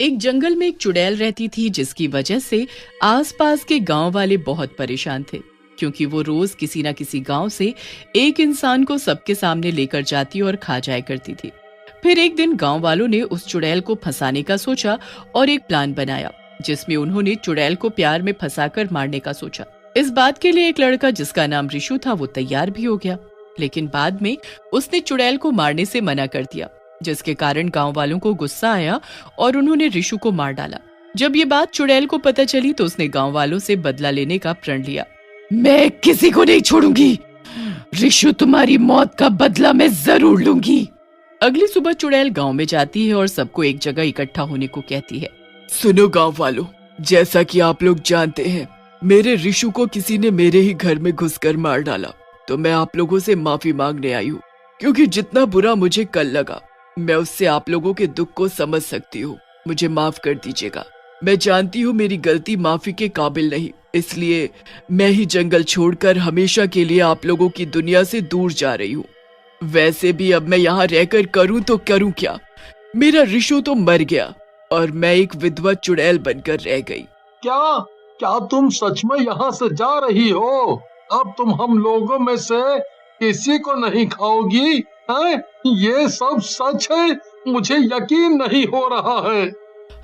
एक जंगल में एक चुड़ैल रहती थी जिसकी वजह से आसपास के गांव वाले बहुत परेशान थे, क्योंकि वो रोज किसी न किसी गांव से एक इंसान को सबके सामने लेकर जाती और खा जाया करती थी। फिर एक दिन गांव वालों ने उस चुड़ैल को फंसाने का सोचा और एक प्लान बनाया जिसमें उन्होंने चुड़ैल को प्यार में फंसाकर मारने का सोचा। इस बात के लिए एक लड़का जिसका नाम रिशु था वो तैयार भी हो गया, लेकिन बाद में उसने चुड़ैल को मारने से मना कर दिया, जिसके कारण गांव वालों को गुस्सा आया और उन्होंने रिशु को मार डाला। जब ये बात चुड़ैल को पता चली तो उसने गांव वालों से बदला लेने का प्रण लिया। मैं किसी को नहीं छोड़ूंगी, रिशु तुम्हारी मौत का बदला मैं जरूर लूंगी। अगली सुबह चुड़ैल गांव में जाती है और सबको एक जगह इकट्ठा होने को कहती है। सुनो गांव वालों, जैसा कि आप लोग जानते हैं, मेरे रिशु को किसी ने मेरे ही घर में घुसकर मार डाला, तो मैं आप लोगों से माफी मांगने आई हूँ, क्योंकि जितना बुरा मुझे कल लगा मैं उससे आप लोगों के दुख को समझ सकती हूँ। मुझे माफ कर दीजिएगा। मैं जानती हूँ मेरी गलती माफी के काबिल नहीं, इसलिए मैं ही जंगल छोड़कर हमेशा के लिए आप लोगों की दुनिया से दूर जा रही हूँ। वैसे भी अब मैं यहाँ रहकर करूँ तो करूँ क्या, मेरा रिशु तो मर गया और मैं एक विधवा चुड़ैल बनकर रह गई। क्या क्या तुम सच में यहाँ से जा रही हो? अब तुम हम लोगों में से किसी को नहीं खाओगी? हैं? ये सब सच है? मुझे यकीन नहीं हो रहा है।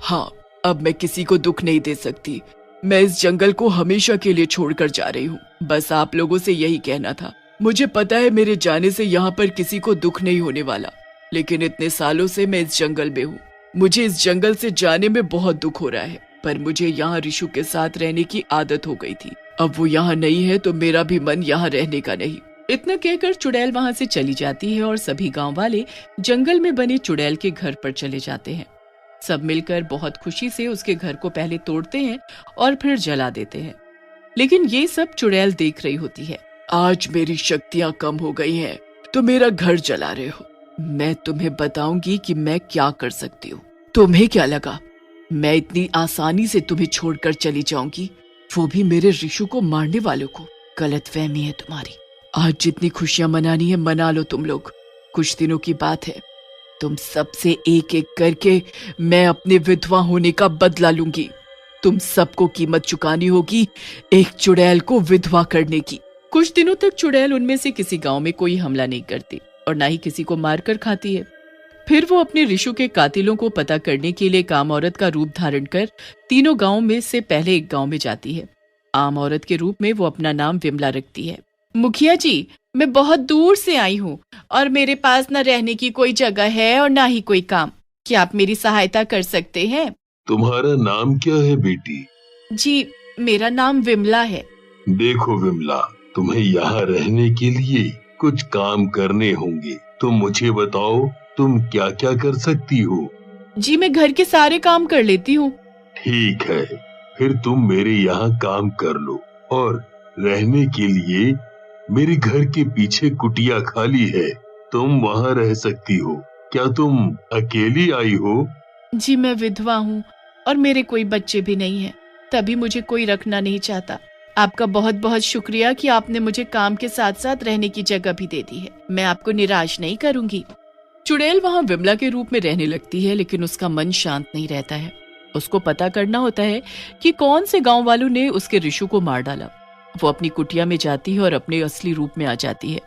हाँ, अब मैं किसी को दुख नहीं दे सकती। मैं इस जंगल को हमेशा के लिए छोड़कर जा रही हूँ। बस आप लोगों से यही कहना था। मुझे पता है मेरे जाने से यहाँ पर किसी को दुख नहीं होने वाला, लेकिन इतने सालों से मैं इस जंगल में हूँ। मुझे इस जंगल से जाने में बहुत दुख हो रहा है, पर मुझे यहाँ रिशु के साथ रहने की आदत हो गई थी। अब वो यहाँ नहीं है तो मेरा भी मन यहाँ रहने का नहीं। इतना कहकर चुड़ैल वहाँ से चली जाती है और सभी गांव वाले जंगल में बने चुड़ैल के घर पर चले जाते हैं। सब मिलकर बहुत खुशी से उसके घर को पहले तोड़ते हैं और फिर जला देते हैं, लेकिन ये सब चुड़ैल देख रही होती है। आज मेरी शक्तियाँ कम हो गई हैं, तो मेरा घर जला रहे हो। मैं तुम्हें बताऊंगी कि मैं क्या कर सकती हूँ। तुम्हें क्या लगा मैं इतनी आसानी से तुम्हें छोड़कर चली जाऊंगी, वो भी मेरे रिशु को मारने वालों को? गलतफहमी है तुम्हारी। आज जितनी खुशियां मनानी है मना लो तुम लोग। कुछ दिनों की बात है, तुम सबसे एक एक करके मैं अपने विधवा होने का बदला लूंगी। तुम सबको कीमत चुकानी होगी एक चुड़ैल को विधवा करने की। कुछ दिनों तक चुड़ैल उनमें से किसी गांव में कोई हमला नहीं करती और ना ही किसी को मारकर खाती है। फिर वो अपने रिशु के कातिलों को पता करने के लिए काम औरत का रूप धारण कर तीनों गांव में से पहले एक गांव में जाती है। आम औरत के रूप में वो अपना नाम विमला रखती है। मुखिया जी, मैं बहुत दूर से आई हूँ और मेरे पास न रहने की कोई जगह है और ना ही कोई काम। क्या आप मेरी सहायता कर सकते हैं? तुम्हारा नाम क्या है बेटी? जी, मेरा नाम विमला है। देखो विमला, तुम्हें यहाँ रहने के लिए कुछ काम करने होंगे। तुम मुझे बताओ तुम क्या क्या कर सकती हो? जी, मैं घर के सारे काम कर लेती हूँ। ठीक है, फिर तुम मेरे यहाँ काम कर लो और रहने के लिए मेरे घर के पीछे कुटिया खाली है, तुम वहाँ रह सकती हो। क्या तुम अकेली आई हो? जी, मैं विधवा हूँ और मेरे कोई बच्चे भी नहीं हैं, तभी मुझे कोई रखना नहीं चाहता। आपका बहुत बहुत शुक्रिया कि आपने मुझे काम के साथ साथ रहने की जगह भी दे दी है। मैं आपको निराश नहीं करूंगी। चुड़ैल वहाँ विमला के रूप में रहने लगती है, लेकिन उसका मन शांत नहीं रहता है। उसको पता करना होता है कि कौन से गांव वालों ने उसके रिशु को मार डाला। वो अपनी कुटिया में जाती है और अपने असली रूप में आ जाती है।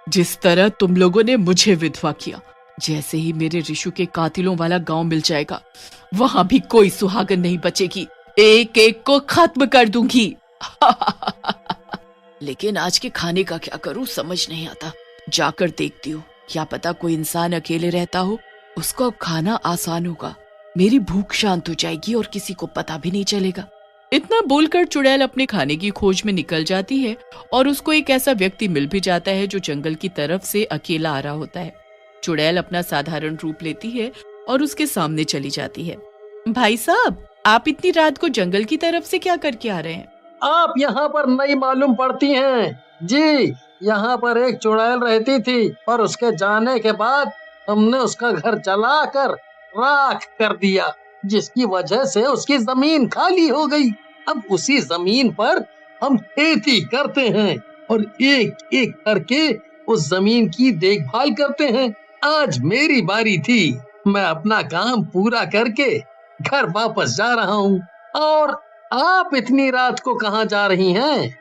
जिस तरह तुम लोगों ने मुझे विधवा किया, जैसे ही मेरे रिशु के कातिलों वाला गांव मिल जाएगा, वहां भी कोई सुहागन नहीं बचेगी। एक एक को खत्म कर दूंगी। लेकिन आज के खाने का क्या करूं समझ नहीं आता। जाकर देखती हूँ, क्या पता कोई इंसान अकेले रहता हो, उसको खाना आसान होगा। मेरी भूख शांत हो जाएगी और किसी को पता भी नहीं चलेगा। इतना बोलकर चुड़ैल अपने खाने की खोज में निकल जाती है और उसको एक ऐसा व्यक्ति मिल भी जाता है जो जंगल की तरफ से अकेला आ रहा होता है। चुड़ैल अपना साधारण रूप लेती है और उसके सामने चली जाती है। भाई साहब, आप इतनी रात को जंगल की तरफ से क्या करके आ रहे हैं? आप यहाँ पर नहीं मालूम पड़ती हैं जी। यहाँ पर एक चुड़ैल रहती थी और उसके जाने के बाद हमने उसका घर जलाकर राख कर दिया, जिसकी वजह से उसकी जमीन खाली हो गई। अब उसी जमीन पर हम खेती करते हैं और एक एक करके उस जमीन की देखभाल करते हैं। आज मेरी बारी थी, मैं अपना काम पूरा करके घर वापस जा रहा हूँ। और आप इतनी रात को कहाँ जा रही हैं?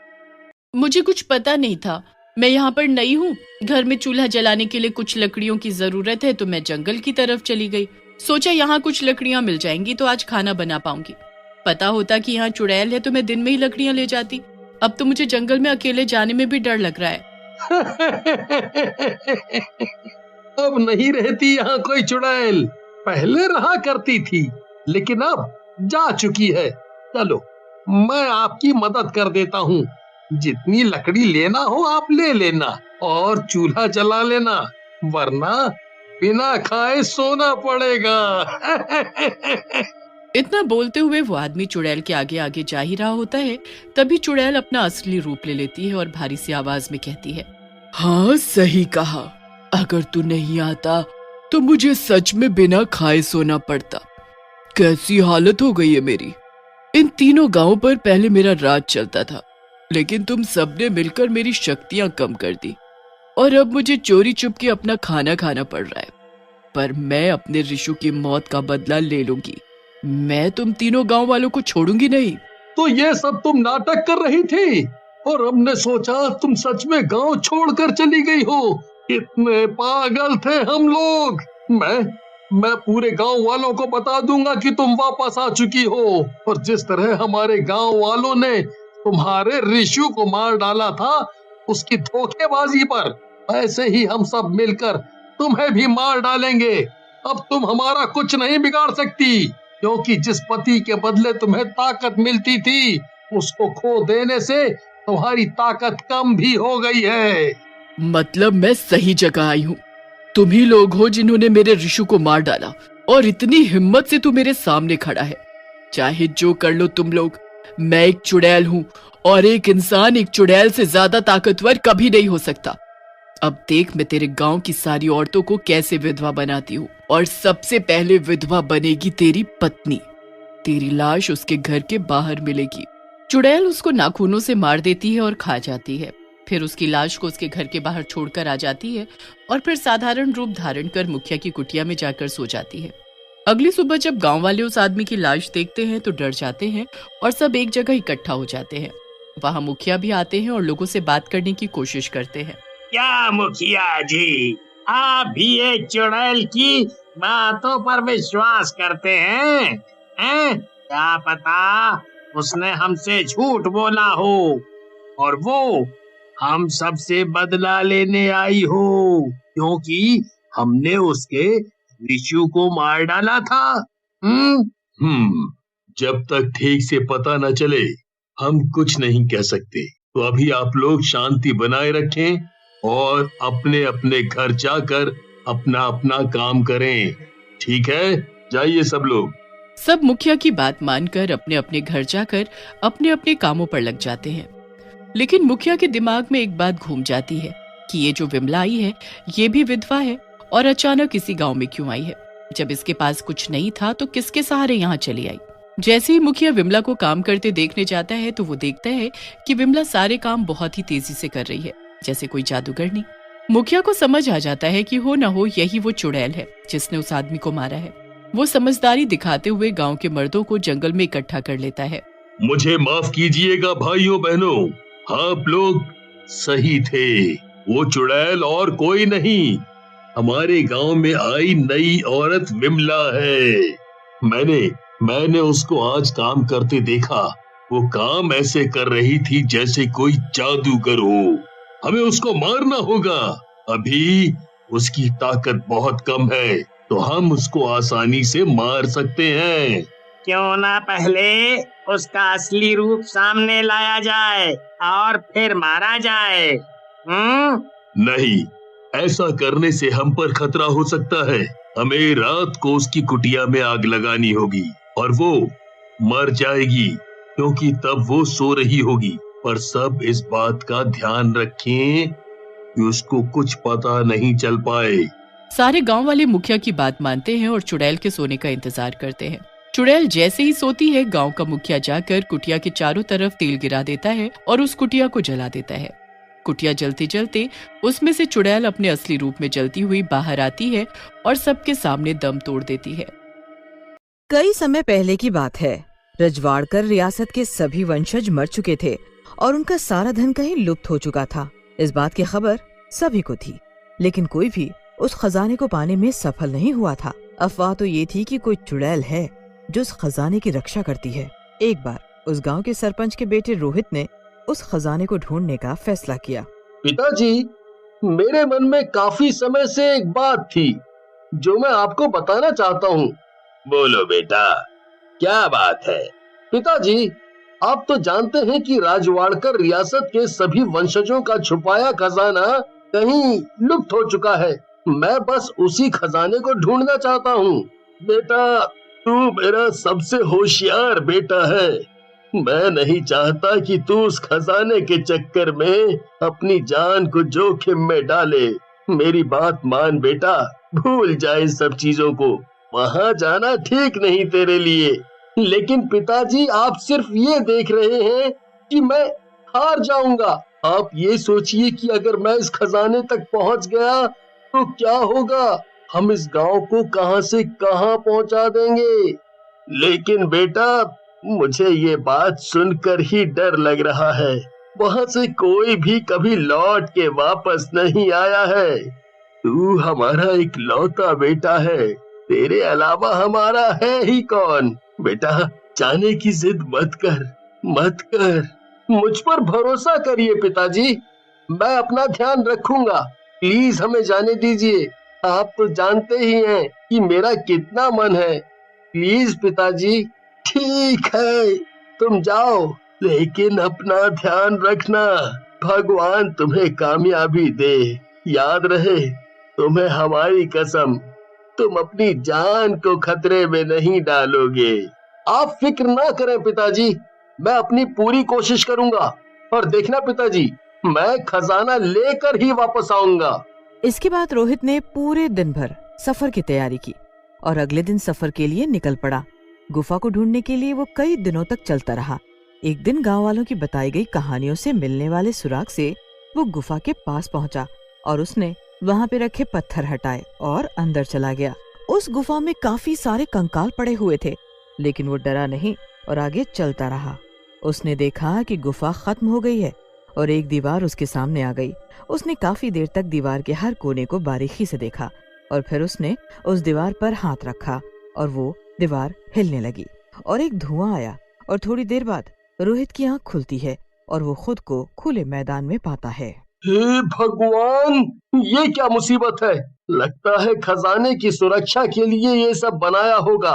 मुझे कुछ पता नहीं था, मैं यहाँ पर नई हूँ। घर में चूल्हा जलाने के लिए कुछ लकड़ियों की जरूरत है तो मैं जंगल की तरफ चली गई। सोचा यहाँ कुछ लकड़ियाँ मिल जाएंगी तो आज खाना बना पाऊंगी। पता होता कि यहाँ चुड़ैल है तो मैं दिन में ही लकड़ियाँ ले जाती। अब तो मुझे जंगल में अकेले जाने में भी डर लग रहा है। अब नहीं रहती यहाँ कोई चुड़ैल। पहले रहा करती थी लेकिन अब जा चुकी है। चलो मैं आपकी मदद कर देता हूँ। जितनी लकड़ी लेना हो आप ले लेना और चूल्हा जला लेना, वरना बिना खाए सोना पड़ेगा। इतना बोलते हुए वो आदमी चुड़ैल के आगे आगे जा ही रहा होता है। तभी चुड़ैल अपना असली रूप ले लेती है और भारी सी आवाज में कहती है, हाँ सही कहा, अगर तू नहीं आता तो मुझे सच में बिना खाए सोना पड़ता। कैसी हालत हो गई है मेरी। इन तीनों गांवों पर पहले मेरा राज चलता था, लेकिन तुम सबने मिलकर मेरी शक्तियां कम कर दी और अब मुझे चोरी चुपके अपना खाना खाना पड़ रहा है। पर मैं अपने ऋषु की मौत का बदला ले लूंगी। मैं तुम तीनों गांव वालों को छोड़ूंगी नहीं। तो ये सब तुम नाटक कर रही थी और हमने सोचा तुम सच में गांव छोड़कर चली गई हो। इतने पागल थे हम लोग। मैं पूरे गांव वालों को बता दूंगा कि तुम वापस आ चुकी हो, और जिस तरह हमारे गांव वालों ने तुम्हारे ऋषु को मार डाला था उसकी धोखेबाजी पर, ऐसे ही हम सब मिलकर तुम्हें भी मार डालेंगे। अब तुम हमारा कुछ नहीं बिगाड़ सकती, क्योंकि जिस पति के बदले तुम्हें ताकत मिलती थी उसको खो देने से तुम्हारी ताकत कम भी हो गई है। मतलब मैं सही जगह आई हूँ। तुम ही लोग हो जिन्होंने मेरे ऋषु को मार डाला और इतनी हिम्मत से तू मेरे सामने खड़ा है। चाहे जो कर लो तुम लोग, मैं एक चुड़ैल हूँ और एक इंसान एक चुड़ैल से ज्यादा ताकतवर कभी नहीं हो सकता। अब देख मैं तेरे गांव की सारी औरतों को कैसे विधवा बनाती हूँ, और सबसे पहले विधवा बनेगी तेरी पत्नी। तेरी लाश उसके घर के बाहर मिलेगी। चुड़ैल उसको नाखूनों से मार देती है और खा जाती है। फिर उसकी लाश को उसके घर के बाहर छोड़कर आ जाती है और फिर साधारण रूप धारण कर मुखिया की कुटिया में जाकर सो जाती है। अगली सुबह जब गांव वाले उस आदमी की लाश देखते हैं तो डर जाते हैं और सब एक जगह इकट्ठा हो जाते हैं। वहां मुखिया भी आते हैं और लोगों से बात करने की कोशिश करते हैं। क्या मुखिया जी, आप भी ये चुड़ैल की बातों पर विश्वास करते हैं? क्या पता उसने हमसे झूठ बोला हो और वो हम सबसे बदला लेने आई हो, क्योंकि हमने उसके ऋषु को मार डाला था। जब तक ठीक से पता न चले हम कुछ नहीं कह सकते। तो अभी आप लोग शांति बनाए रखें और अपने अपने घर जाकर अपना अपना काम करें। ठीक है, जाइए सब लोग। सब मुखिया की बात मानकर अपने अपने घर जाकर अपने अपने कामों पर लग जाते हैं। लेकिन मुखिया के दिमाग में एक बात घूम जाती है कि ये जो विमला आई है ये भी विधवा है और अचानक इसी गांव में क्यों आई है। जब इसके पास कुछ नहीं था तो किसके सहारे यहाँ चली आई। जैसे ही मुखिया विमला को काम करते देखने जाता है तो वो देखता है कि विमला सारे काम बहुत ही तेजी से कर रही है, जैसे कोई जादूगरनी। मुखिया को समझ आ जाता है कि हो न हो यही वो चुड़ैल है जिसने उस आदमी को मारा है। वो समझदारी दिखाते हुए गांव के मर्दों को जंगल में इकट्ठा कर लेता है। मुझे माफ कीजिएगा भाइयों बहनों, आप लोग सही थे। वो चुड़ैल और कोई नहीं, हमारे गांव में आई नई औरत विमला है। मैंने उसको आज काम करते देखा। वो काम ऐसे कर रही थी जैसे कोई जादूगर हो। हमें उसको मारना होगा। अभी उसकी ताकत बहुत कम है तो हम उसको आसानी से मार सकते हैं। क्यों ना पहले उसका असली रूप सामने लाया जाए और फिर मारा जाए। नहीं, ऐसा करने से हम पर खतरा हो सकता है। हमें रात को उसकी कुटिया में आग लगानी होगी और वो मर जाएगी, क्योंकि तब वो सो रही होगी। पर सब इस बात का ध्यान रखें कि उसको कुछ पता नहीं चल पाए। सारे गांव वाले मुखिया की बात मानते हैं और चुड़ैल के सोने का इंतजार करते हैं। चुड़ैल जैसे ही सोती है, गांव का मुखिया जाकर कुटिया के चारों तरफ तेल गिरा देता है और उस कुटिया को जला देता है। कुटिया जलते जलते उसमें से चुड़ैल अपने असली रूप में जलती हुई बाहर आती है और सबके सामने दम तोड़ देती है। कई समय पहले की बात है। रजवाड़कर रियासत के सभी वंशज मर चुके थे और उनका सारा धन कहीं लुप्त हो चुका था। इस बात की खबर सभी को थी, लेकिन कोई भी उस खजाने को पाने में सफल नहीं हुआ था। अफवाह तो ये थी कि कोई चुड़ैल है जो उस खजाने की रक्षा करती है। एक बार उस गांव के सरपंच के बेटे रोहित ने उस खजाने को ढूंढने का फैसला किया। पिताजी, मेरे मन में काफी समय से एक बात थी जो मैं आपको बताना चाहता हूँ। बोलो बेटा, क्या बात है? पिताजी, आप तो जानते हैं कि राजवाड़कर रियासत के सभी वंशजों का छुपाया खजाना कहीं लुप्त हो चुका है। मैं बस उसी खजाने को ढूंढना चाहता हूँ। बेटा, तू मेरा सबसे होशियार बेटा है। मैं नहीं चाहता कि तू उस खजाने के चक्कर में अपनी जान को जोखिम में डाले। मेरी बात मान बेटा, भूल जाए सब चीजों को। वहाँ जाना ठीक नहीं तेरे लिए। लेकिन पिताजी, आप सिर्फ ये देख रहे हैं कि मैं हार जाऊंगा। आप ये सोचिए कि अगर मैं इस खजाने तक पहुंच गया तो क्या होगा। हम इस गांव को कहां से कहां पहुंचा देंगे। लेकिन बेटा, मुझे ये बात सुनकर ही डर लग रहा है। वहां से कोई भी कभी लौट के वापस नहीं आया है। तू हमारा इकलौता बेटा है, तेरे अलावा हमारा है ही कौन। बेटा, जाने की जिद मत कर। मुझ पर भरोसा करिए पिताजी, मैं अपना ध्यान रखूंगा। प्लीज हमें जाने दीजिए। आप तो जानते ही हैं कि मेरा कितना मन है। प्लीज पिताजी। ठीक है, तुम जाओ, लेकिन अपना ध्यान रखना। भगवान तुम्हें कामयाबी दे। याद रहे, तुम्हें हमारी कसम, तुम अपनी जान को खतरे में नहीं डालोगे। आप फिक्र ना करें पिताजी, मैं अपनी पूरी कोशिश करूंगा। और देखना पिताजी, मैं खजाना लेकर ही वापस आऊंगा। इसके बाद रोहित ने पूरे दिन भर सफर की तैयारी की और अगले दिन सफर के लिए निकल पड़ा। गुफा को ढूंढने के लिए वो कई दिनों तक चलता रहा। एक दिन गांव वालों की बताई गई कहानियों से मिलने वाले सुराग से वो गुफा के पास पहुंचा और उसने वहां पे रखे पत्थर हटाए और अंदर चला गया। उस गुफा में काफी सारे कंकाल पड़े हुए थे, लेकिन वो डरा नहीं और आगे चलता रहा। उसने देखा कि गुफा खत्म हो गई है और एक दीवार उसके सामने आ गई। उसने काफी देर तक दीवार के हर कोने को बारीकी से देखा और फिर उसने उस दीवार पर हाथ रखा और वो दीवार हिलने लगी और एक धुआं आया और थोड़ी देर बाद रोहित की आंख खुलती है और वो खुद को खुले मैदान में पाता है। हे भगवान, ये क्या मुसीबत है। लगता है खजाने की सुरक्षा के लिए ये सब बनाया होगा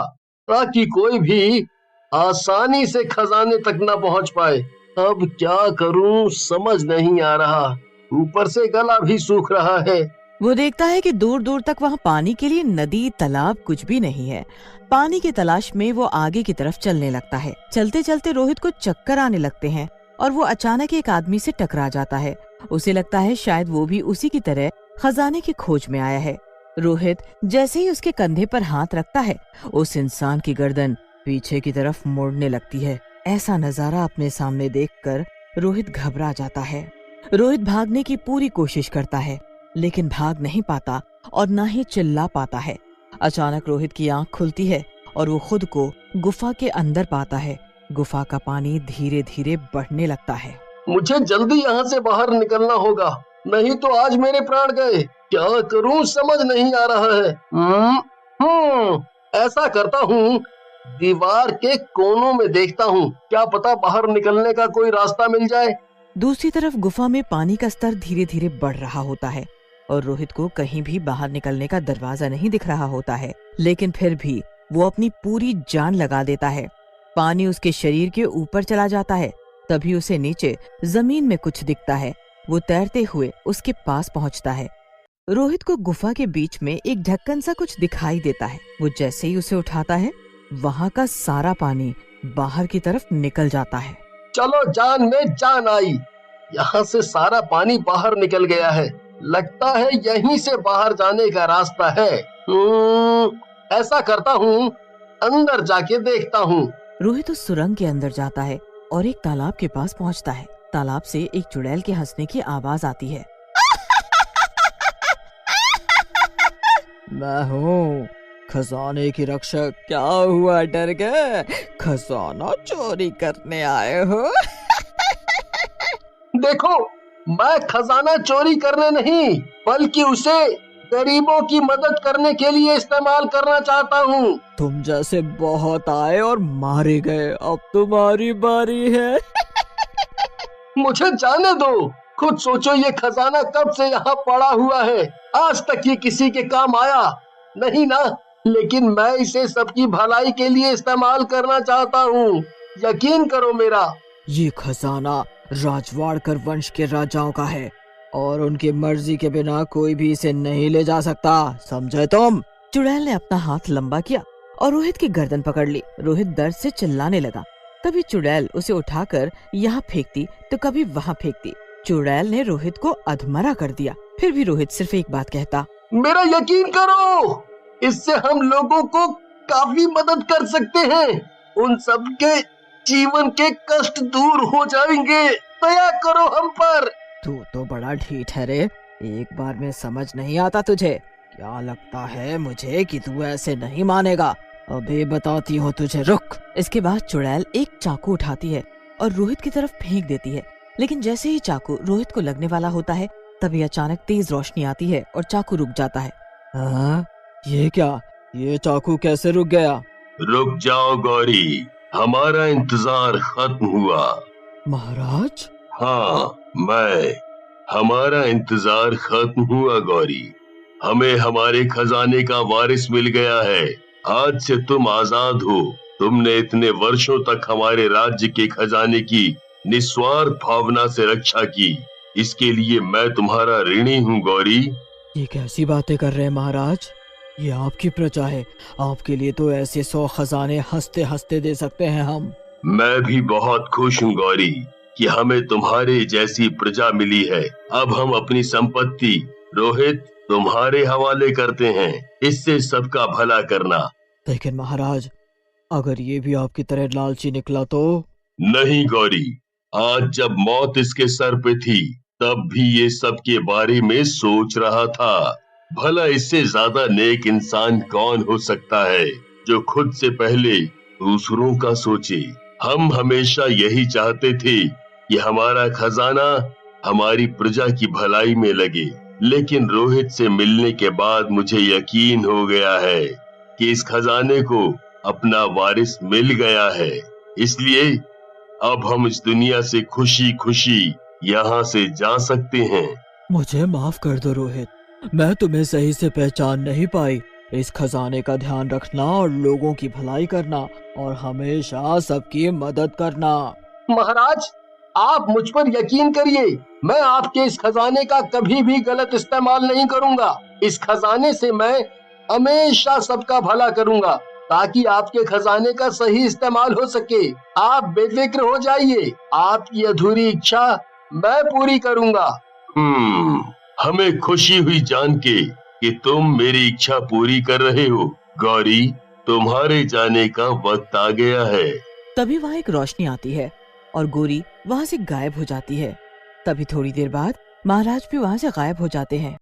ताकि कोई भी आसानी से खजाने तक न पहुंच पाए। अब क्या करूं समझ नहीं आ रहा। ऊपर से गला भी सूख रहा है। वो देखता है कि दूर दूर तक वहाँ पानी के लिए नदी तालाब कुछ भी नहीं है। पानी की तलाश में वो आगे की तरफ चलने लगता है। चलते चलते रोहित को चक्कर आने लगते हैं और वो अचानक एक आदमी से टकरा जाता है। उसे लगता है शायद वो भी उसी की तरह खजाने की खोज में आया है। रोहित जैसे ही उसके कंधे पर हाथ रखता है, उस इंसान की गर्दन पीछे की तरफ मुड़ने लगती है। ऐसा नजारा अपने सामने देखकर रोहित घबरा जाता है। रोहित भागने की पूरी कोशिश करता है, लेकिन भाग नहीं पाता और न ही चिल्ला पाता है। अचानक रोहित की आंख खुलती है और वो खुद को गुफा के अंदर पाता है। गुफा का पानी धीरे धीरे बढ़ने लगता है। मुझे जल्दी यहाँ से बाहर निकलना होगा, नहीं तो आज मेरे प्राण गए। क्या करूँ समझ नहीं आ रहा है। ऐसा करता हूँ, दीवार के कोनों में देखता हूँ, क्या पता बाहर निकलने का कोई रास्ता मिल जाए। दूसरी तरफ गुफा में पानी का स्तर धीरे धीरे बढ़ रहा होता है और रोहित को कहीं भी बाहर निकलने का दरवाजा नहीं दिख रहा होता है, लेकिन फिर भी वो अपनी पूरी जान लगा देता है। पानी उसके शरीर के ऊपर चला जाता है। तभी उसे नीचे जमीन में कुछ दिखता है। वो तैरते हुए उसके पास पहुंचता है। रोहित को गुफा के बीच में एक ढक्कन सा कुछ दिखाई देता है। वो जैसे ही उसे उठाता है, वहाँ का सारा पानी बाहर की तरफ निकल जाता है। चलो, जान में जान आई। यहाँ से सारा पानी बाहर निकल गया है। लगता है यहीं से बाहर जाने का रास्ता है। ऐसा करता हूँ, अंदर जाके देखता हूँ। रोहित उस सुरंग के अंदर जाता है और एक तालाब के पास पहुँचता है। तालाब से एक चुड़ैल के हंसने की आवाज आती है। मैं हूँ खजाने की रक्षक, क्या हुआ, डर गए? खजाना चोरी करने आए हो? देखो, मैं खजाना चोरी करने नहीं बल्कि उसे गरीबों की मदद करने के लिए इस्तेमाल करना चाहता हूँ। तुम जैसे बहुत आए और मारे गए, अब तुम्हारी बारी है। मुझे जाने दो, खुद सोचो ये खजाना कब से यहाँ पड़ा हुआ है, आज तक ये किसी के काम आया नहीं ना, लेकिन मैं इसे सबकी भलाई के लिए इस्तेमाल करना चाहता हूँ, यकीन करो मेरा। ये खजाना राजवाड़कर वंश के राजाओं का है और उनकी मर्जी के बिना कोई भी इसे नहीं ले जा सकता, समझे तुम? चुड़ैल ने अपना हाथ लंबा किया और रोहित की गर्दन पकड़ ली। रोहित दर्द से चिल्लाने लगा। कभी चुड़ैल उसे उठाकर यहाँ फेंकती तो कभी वहाँ फेंकती। चुड़ैल ने रोहित को अधमरा कर दिया। फिर भी रोहित सिर्फ एक बात कहता, मेरा यकीन करो, इससे हम लोगों को काफी मदद कर सकते हैं, उन सब के जीवन के कष्ट दूर हो जाएंगे, दया करो हम पर। तू तो बड़ा ढीठ है रे, एक बार में समझ नहीं आता तुझे? क्या लगता है मुझे कि तू ऐसे नहीं मानेगा? अबे बताती हूँ तुझे, रुक। इसके बाद चुड़ैल एक चाकू उठाती है और रोहित की तरफ फेंक देती है, लेकिन जैसे ही चाकू रोहित को लगने वाला होता है तभी अचानक तेज रोशनी आती है और चाकू रुक जाता है। हाँ, ये क्या? ये चाकू कैसे रुक गया? रुक जाओ गौरी, हमारा इंतजार खत्म हुआ। महाराज? हाँ, हमारा इंतजार खत्म हुआ गौरी। हमें हमारे खजाने का वारिस मिल गया है। आज से तुम आजाद हो। तुमने इतने वर्षों तक हमारे राज्य के खजाने की निस्वार्थ भावना से रक्षा की, इसके लिए मैं तुम्हारा ऋणी हूँ गौरी। ये कैसी बातें कर रहे हैं महाराज? ये आपकी प्रजा है, आपके लिए तो ऐसे 100 खजाने हंसते हंसते दे सकते हैं हम। मैं भी बहुत खुश हूँ गौरी कि हमें तुम्हारे जैसी प्रजा मिली है। अब हम अपनी संपत्ति रोहित तुम्हारे हवाले करते हैं, इससे सबका भला करना। लेकिन महाराज, अगर ये भी आपकी तरह लालची निकला तो? नहीं गौरी, आज जब मौत इसके सर पे थी तब भी ये सब के बारे में सोच रहा था। भला इससे ज्यादा नेक इंसान कौन हो सकता है जो खुद से पहले दूसरों का सोचे। हम हमेशा यही चाहते थे कि हमारा खजाना हमारी प्रजा की भलाई में लगे, लेकिन रोहित से मिलने के बाद मुझे यकीन हो गया है कि इस खजाने को अपना वारिस मिल गया है। इसलिए अब हम इस दुनिया से खुशी खुशी यहाँ से जा सकते हैं। मुझे माफ कर दो रोहित, मैं तुम्हें सही से पहचान नहीं पाई। इस खजाने का ध्यान रखना और लोगों की भलाई करना और हमेशा सबकी मदद करना। महाराज, आप मुझ पर यकीन करिए, मैं आपके इस खजाने का कभी भी गलत इस्तेमाल नहीं करूंगा। इस खजाने से मैं हमेशा सबका भला करूंगा ताकि आपके खजाने का सही इस्तेमाल हो सके। आप बेफिक्र हो जाइए, आपकी अधूरी इच्छा मैं पूरी करूंगा। हमें खुशी हुई जान के कि तुम मेरी इच्छा पूरी कर रहे हो। गौरी, तुम्हारे जाने का वक्त आ गया है। तभी वहाँ एक रोशनी आती है और गौरी वहाँ से गायब हो जाती है। तभी थोड़ी देर बाद महाराज भी वहाँ से गायब हो जाते हैं।